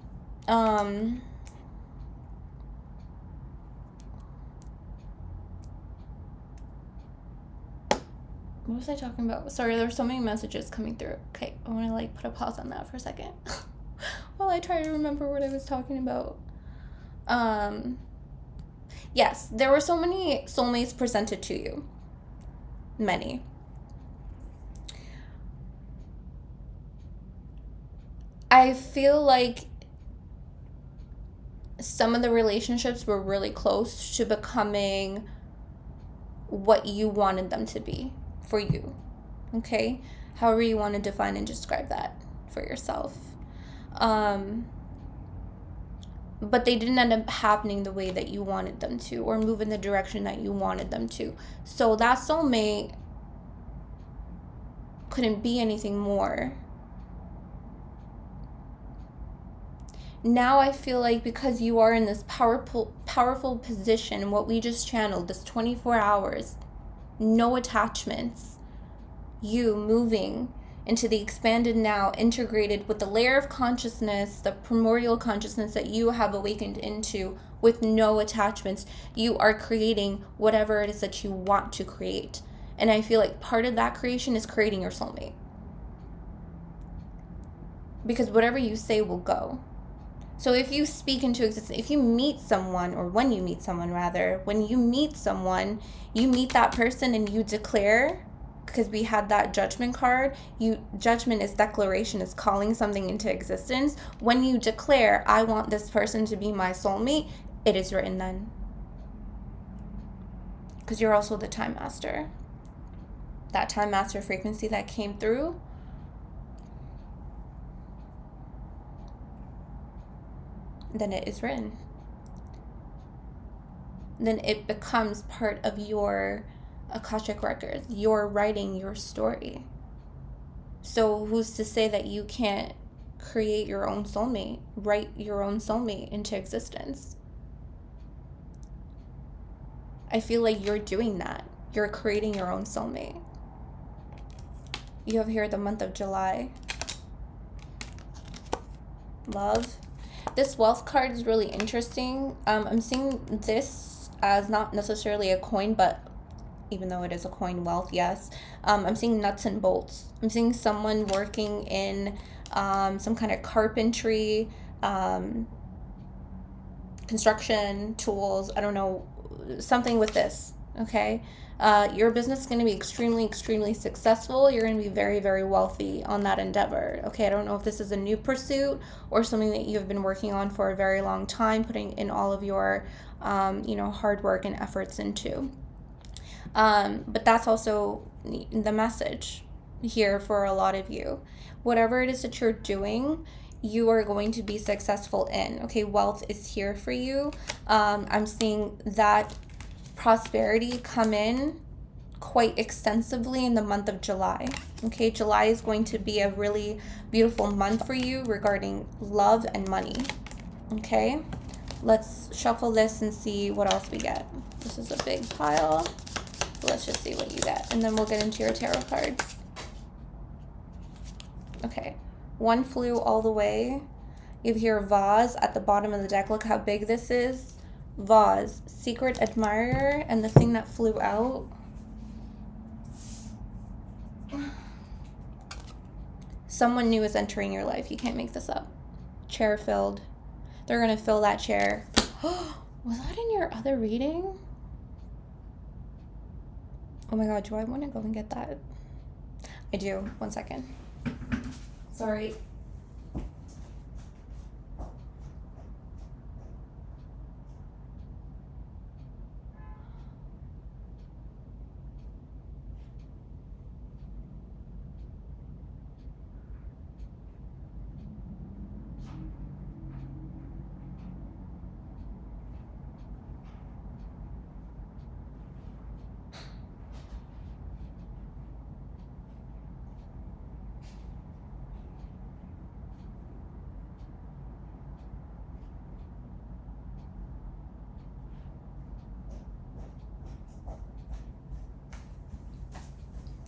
What was I talking about? Sorry, there's so many messages coming through. Okay, I want to put a pause on that for a second while I try to remember what I was talking about. Yes, there were so many soulmates presented to you. Many. I feel like some of the relationships were really close to becoming what you wanted them to be for you. Okay? However you want to define and describe that for yourself. But they didn't end up happening the way that you wanted them to, or move in the direction that you wanted them to. So that soulmate couldn't be anything more Now I feel like because you are in this powerful position, what we just channeled, this 24 hours, no attachments, you moving into the expanded now, integrated with the layer of consciousness, the primordial consciousness that you have awakened into with no attachments, you are creating whatever it is that you want to create. And I feel like part of that creation is creating your soulmate. Because whatever you say will go. So if you speak into existence, if you meet someone, or when you meet someone rather, when you meet someone, you meet that person and you declare, because we had that judgment card, judgment is declaration, is calling something into existence. When you declare, I want this person to be my soulmate, it is written then. Because you're also the time master. That time master frequency that came through, then it is written. Then it becomes part of your Akashic records. You're writing your story. So who's to say that you can't create your own soulmate, write your own soulmate into existence? I feel like you're doing that. You're creating your own soulmate. You have here the month of July. Love. This wealth card is really interesting. I'm seeing this as not necessarily a coin, but even though it is a coin, wealth, yes. I'm seeing nuts and bolts. I'm seeing someone working in some kind of carpentry, construction, tools, I don't know, something with this, okay? Your business is going to be extremely successful. You're going to be very wealthy on that endeavor. Okay, I don't know if this is a new pursuit or something that you've been working on for a very long time, putting in all of your, hard work and efforts into. But that's also the message here for a lot of you. Whatever it is that you're doing, you are going to be successful in. Okay, wealth is here for you. I'm seeing that prosperity come in quite extensively in the month of July. Okay, July is going to be a really beautiful month for you regarding love and money. Okay, let's shuffle this and see what else we get. This is a big pile. Let's just see what you get, and then we'll get into your tarot cards. Okay, one flew all the way. You have here vase at the bottom of the deck. Look how big this is. Vase, secret admirer, and the thing that flew out. Someone new is entering your life. You can't make this up. Chair filled. They're going to fill that chair. Was that in your other reading? Oh my God, do I want to go and get that? I do. 1 second. Sorry.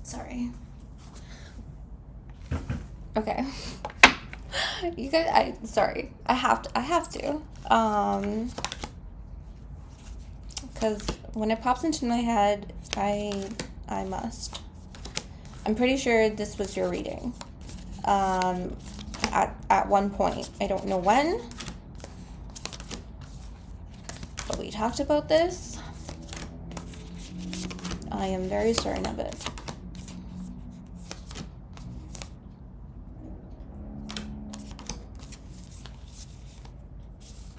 Sorry. Okay. You guys, sorry. I have to. Because when it pops into my head, I must. I'm pretty sure this was your reading. At one point. I don't know when. But we talked about this. I am very certain of it.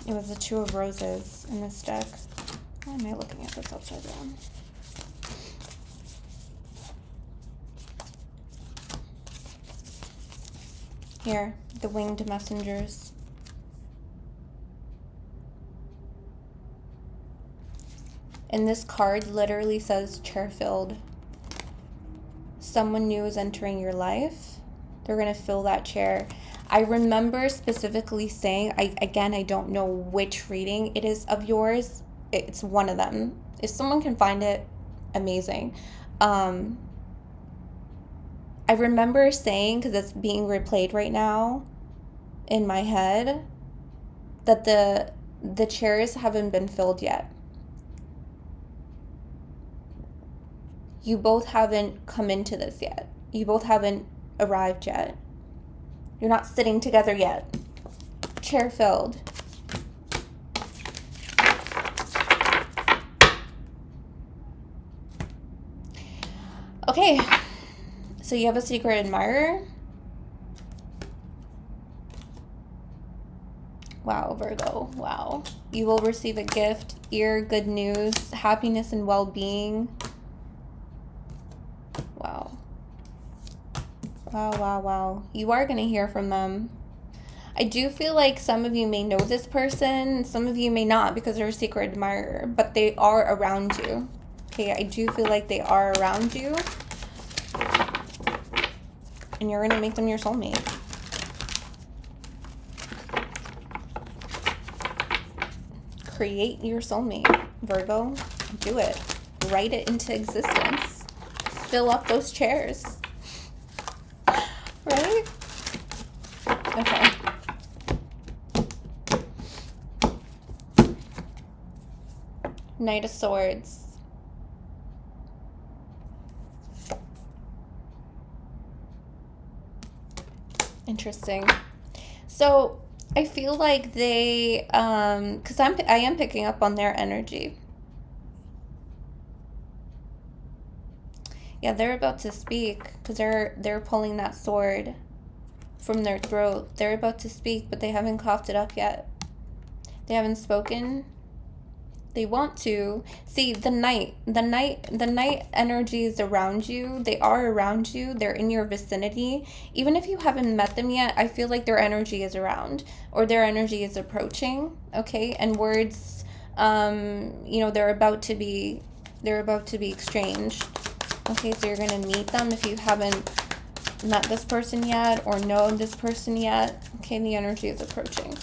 It was the Two of Roses in this deck. Why am I looking at this upside down? Here, the Winged Messengers. And this card literally says chair filled. Someone new is entering your life. They're going to fill that chair. I remember specifically saying, I don't know which reading it is of yours. It's one of them. If someone can find it, amazing. I remember saying, because it's being replayed right now in my head, that the chairs haven't been filled yet. You both haven't come into this yet. You both haven't arrived yet. You're not sitting together yet. Chair filled. Okay, so you have a secret admirer. Wow, Virgo, wow. You will receive a gift, ear, good news, happiness and well-being. Wow. Wow, wow, wow. You are going to hear from them. I do feel like some of you may know this person. Some of you may not because they're a secret admirer. But they are around you. Okay, I do feel like they are around you. And you're going to make them your soulmate. Create your soulmate, Virgo. Do it. Write it into existence. Fill up those chairs. Right? Okay. Knight of Swords. Interesting. So I feel like they, because I am picking up on their energy. Yeah, they're about to speak because they're pulling that sword from their throat. They're about to speak, but they haven't coughed it up yet. They haven't spoken. They want to. See, the night energy is around you. They are around you. They're in your vicinity. Even if you haven't met them yet, I feel like their energy is around or their energy is approaching. Okay, and words, you know, they're about to be exchanged. Okay, so you're gonna meet them if you haven't met this person yet or know this person yet. Okay, the energy is approaching.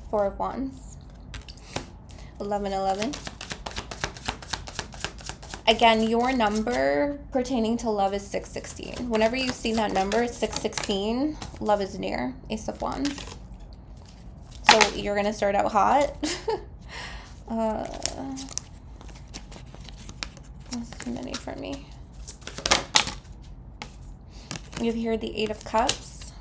Four of Wands. 1111. Again, your number pertaining to love is 616. Whenever you see that number, 616, love is near. Ace of Wands. So you're going to start out hot. That's too many for me. You have here the Eight of Cups.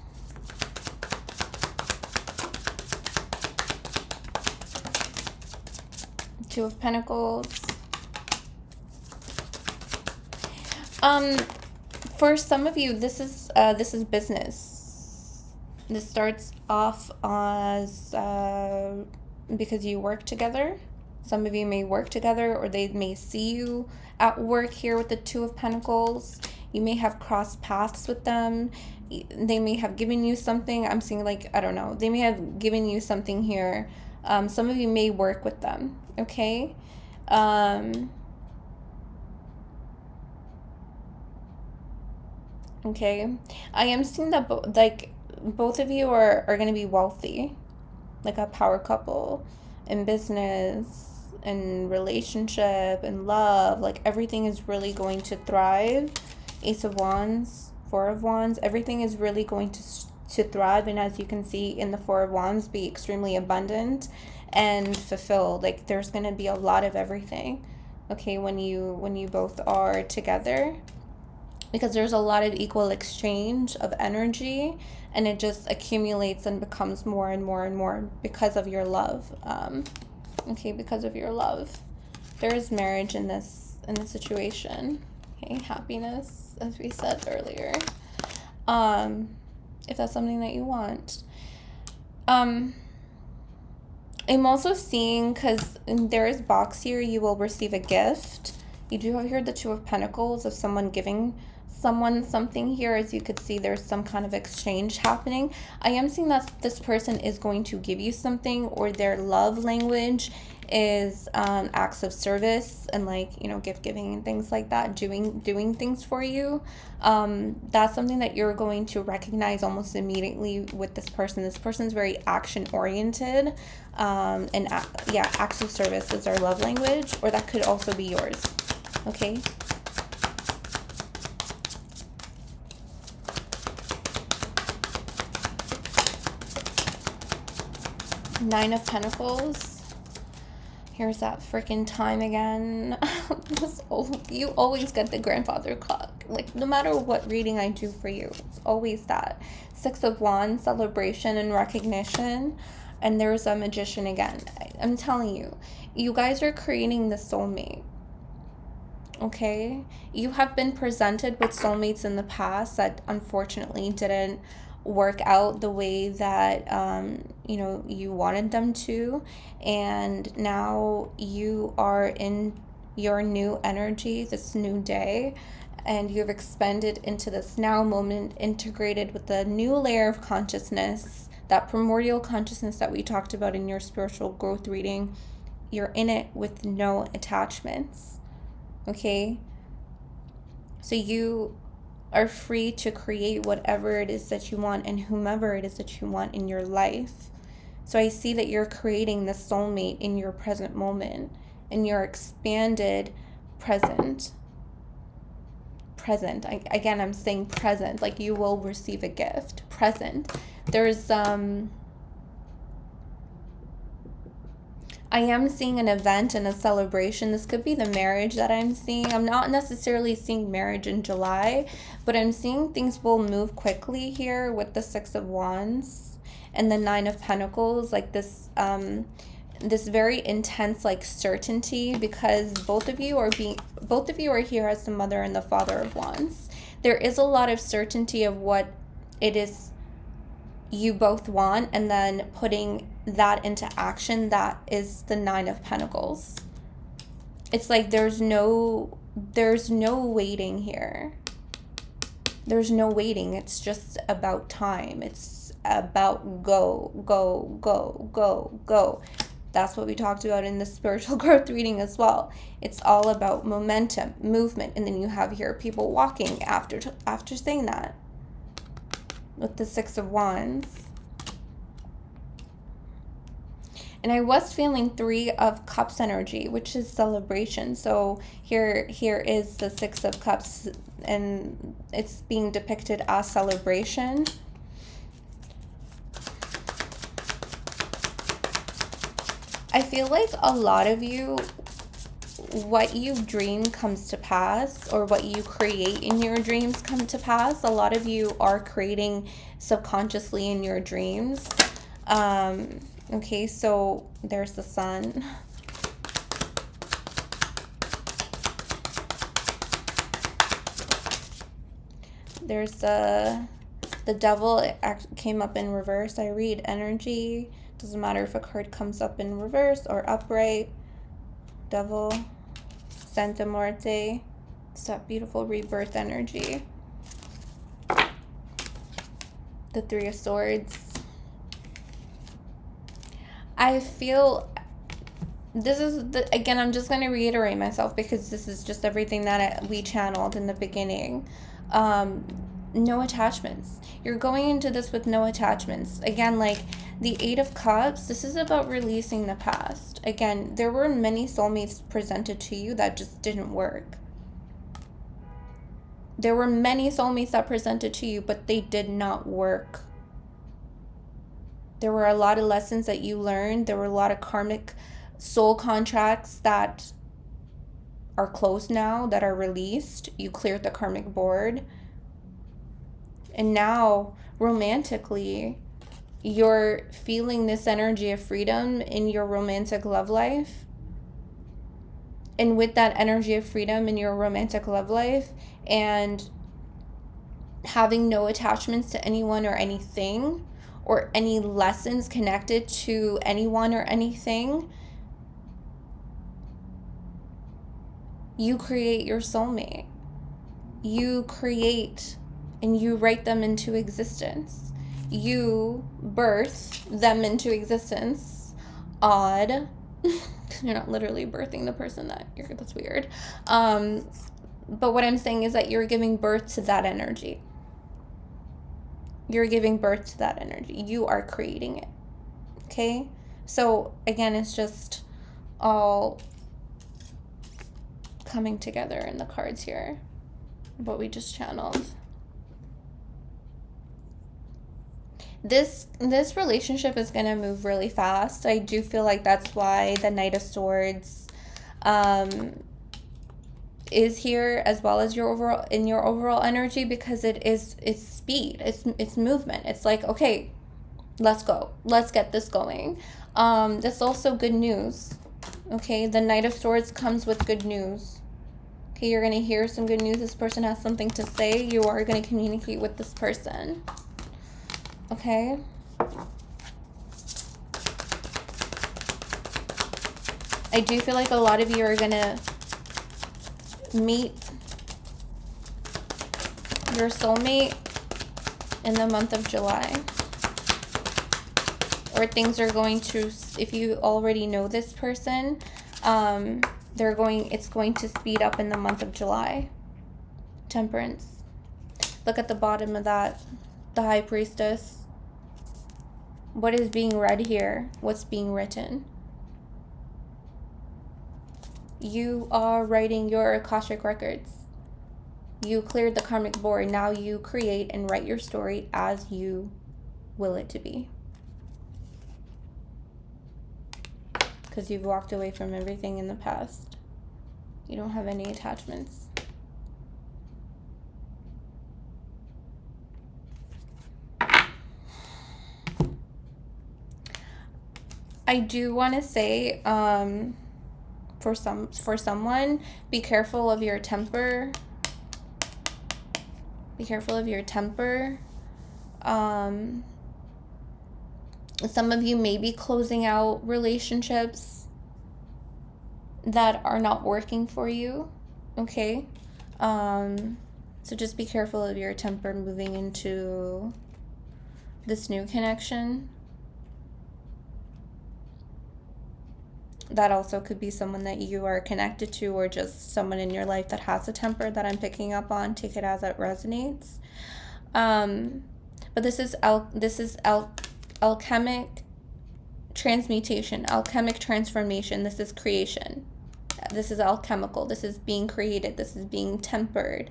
Two of Pentacles. For some of you, this is business. This starts off as because you work together. Some of you may work together, or they may see you at work here with the Two of Pentacles. You may have crossed paths with them. They may have given you something. I'm seeing, like, I don't know. They may have given you something here. Some of you may work with them, okay? Okay. I am seeing that, both of you are going to be wealthy. Like a power couple in business, in relationship, in love. Like, everything is really going to thrive. Ace of Wands, Four of Wands. Everything is really going to thrive, and as you can see in the Four of Wands, be extremely abundant and fulfilled. Like, there's going to be a lot of everything, okay, when you both are together, because there's a lot of equal exchange of energy, and it just accumulates and becomes more and more and more because of your love. Okay, because of your love. There is marriage in this situation. Okay, happiness, as we said earlier. If that's something that you want. I'm also seeing, because there is box here, you will receive a gift. You do have here the Two of Pentacles of someone giving someone something here. As you could see, there's some kind of exchange happening. I am seeing that this person is going to give you something, or their love language is acts of service and like, you know, gift giving and things like that, doing things for you. That's something that you're going to recognize almost immediately with this person. This person's very action oriented, and yeah, acts of service is their love language, or that could also be yours. Okay. Nine of Pentacles. Here's that freaking time again. You always get the grandfather clock. Like, no matter what reading I do for you, it's always that. Six of Wands, celebration and recognition. And there's a Magician again. I'm telling you, you guys are creating the soulmate. Okay? You have been presented with soulmates in the past that unfortunately didn't work out the way that you know, you wanted them to, and now you are in your new energy, this new day, and you've expanded into this now moment, integrated with the new layer of consciousness, that primordial consciousness that we talked about in your spiritual growth reading. You're in it with no attachments. Okay, so you are free to create whatever it is that you want and whomever it is that you want in your life. So I see that you're creating the soulmate in your present moment, in your expanded present. Again, I'm saying present, like you will receive a gift. Present. There's I am seeing an event and a celebration. This could be the marriage that I'm seeing. I'm not necessarily seeing marriage in July, but I'm seeing things will move quickly here with the Six of Wands and the Nine of Pentacles. Like this, this very intense like certainty, because both of you are here as the Mother and the Father of Wands. There is a lot of certainty of what it is you both want, and then putting that into action. That is the Nine of Pentacles. It's like there's no waiting here. There's no waiting. It's just about time. It's about go, go, go, go, go. That's what we talked about in the spiritual growth reading as well. It's all about momentum, movement, and then you have here people walking after saying that. With the Six of Wands. And I was feeling Three of Cups energy, which is celebration. So here is the Six of Cups, and it's being depicted as celebration. I feel like a lot of you, what you dream comes to pass, or what you create in your dreams come to pass. A lot of you are creating subconsciously in your dreams. Okay, so there's the Sun. There's the Devil. It came up in reverse. I read energy. Doesn't matter if a card comes up in reverse or upright. Devil, Santa Muerte. It's that beautiful rebirth energy. The Three of Swords. I feel this is again, I'm just going to reiterate myself because this is just everything that we channeled in the beginning. No attachments. You're going into this with no attachments. Again, like the Eight of Cups, this is about releasing the past. Again, there were many soulmates presented to you that just didn't work. There were many soulmates that presented to you, but they did not work. There were a lot of lessons that you learned. There were a lot of karmic soul contracts that are closed now, that are released. You cleared the karmic board. And now, romantically, you're feeling this energy of freedom in your romantic love life. And with that energy of freedom in your romantic love life, and having no attachments to anyone or anything, or any lessons connected to anyone or anything, you create your soulmate. You create and you write them into existence. You birth them into existence. Odd. You're not literally birthing the person that's weird. But what I'm saying is that you're giving birth to that energy. You're giving birth to that energy. You are creating it. Okay? So again, it's just all coming together in the cards here, what we just channeled. This relationship is going to move really fast. I do feel like that's why the Knight of Swords is here, as well as your overall energy, because it's speed, it's movement. It's like, okay, let's go, let's get this going. That's also good news. Okay, the Knight of Swords comes with good news. Okay, you're going to hear some good news. This person has something to say. You are going to communicate with this person. Okay. I do feel like a lot of you are going to meet your soulmate in the month of July. Or things are going to, if you already know this person, it's going to speed up in the month of July. Temperance. Look at the bottom of that, the High Priestess. What is being read here? What's being written? You are writing your Akashic records. You cleared the karmic board. Now you create and write your story as you will it to be. Because you've walked away from everything in the past. You don't have any attachments. I do want to say, for someone, be careful of your temper. Be careful of your temper. Some of you may be closing out relationships that are not working for you. Okay? So just be careful of your temper moving into this new connection. That also could be someone that you are connected to, or just someone in your life that has a temper that I'm picking up on. Take it as it resonates. But this is alchemic transmutation, alchemic transformation. This is creation. This is alchemical. This is being created. This is being tempered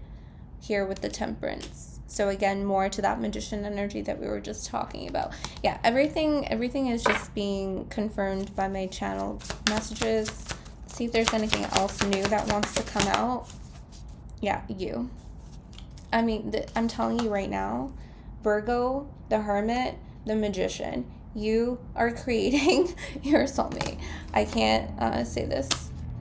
here with the Temperance. So again, more to that Magician energy that we were just talking about. Yeah, everything is just being confirmed by my channeled messages. Let's see if there's anything else new that wants to come out. Yeah, you. I mean, I'm telling you right now, Virgo, the Hermit, the Magician, you are creating your soulmate. I can't say this.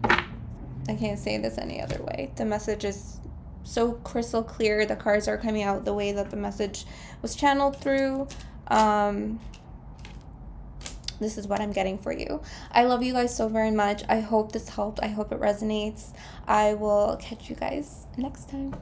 I can't say this any other way. The message is so crystal clear. The cards are coming out the way that the message was channeled through. This is what I'm getting for you. I love you guys so very much. I hope this helped. I hope it resonates. I will catch you guys next time.